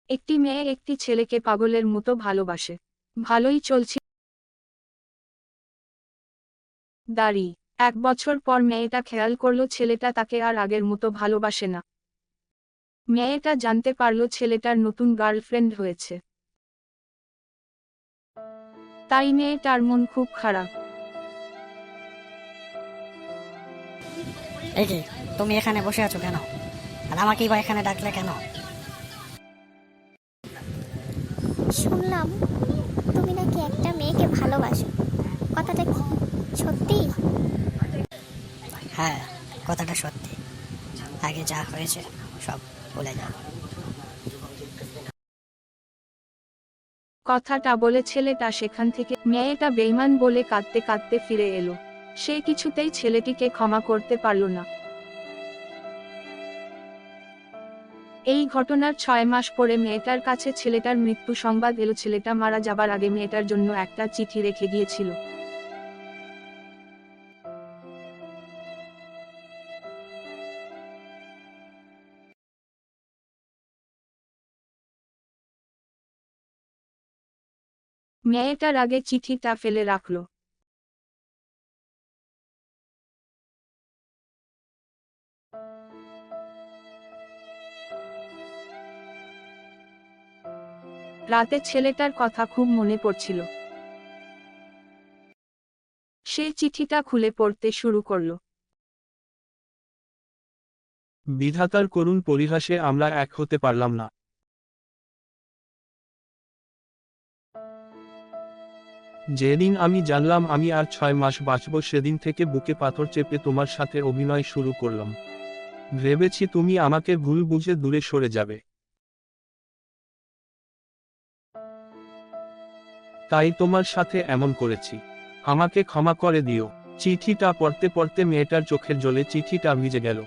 একটি মেয়ে একটি ছেলেকে পাগলের মতো ভালোবাসে। ভালোই চলছিল। দাঁড়ি। 1 বছর পর মেয়েটা খেয়াল করলো ছেলেটা তাকে আর আগের মতো ভালোবাসে না। মেয়েটা জানতে পারল ছেলেটার নতুন গার্লফ্রেন্ড হয়েছে। তাই মেয়েটার মন খুব খারাপ। এই যে, তুমি এখানে বসে আছো কেন? আর আমাকেই বা এখানে ডাকলে কেন? শুনলাম তুমি নাকি একটা মেয়েকে ভালোবাসো, কথাটা কি সত্যি? হ্যাঁ, কথাটা সত্যি। আগে যা হয়েছে সব ভুলে যাও। কথাটা বলে ছেলেটা সেখান থেকে মেয়েটা বেঈমান বলে কাঁদতে কাঁদতে ফিরে এলো। সে কিছুতেই ছেলেটিকে ক্ষমা করতে পারল না। এই ঘটনার 6 মাস পরে মেয়েটার কাছে ছেলেটার মৃত্যু সংবাদ এলো। ছেলেটা মারা যাবার আগে মেয়েটার জন্য একটা চিঠি রেখে গিয়েছিল। মেয়েটার আগে চিঠিটা ফেলে রাখলো। রাতে ছেলেটার কথা খুব মনে পড়ছিল। সে চিঠিটা খুলে পড়তে শুরু করলো। বিধাতার করুণ পরিহাসে আমরা এক হতে পারলাম না। যেদিন আমি জানলাম আমি আর 6 মাস বাঁচব সেদিন থেকে বুকে পাথর চেপে তোমার সাথে অভিনয় শুরু করলাম। ভেবেছি তুমি আমাকে ভুল বুঝে দূরে সরে যাবে। তাই তোমার সাথে এমন করেছি। আমাকে ক্ষমা করে দিও। চিঠিটা পড়তে পড়তে মেয়েটার চোখের জলে চিঠিটা ভিজে গেল।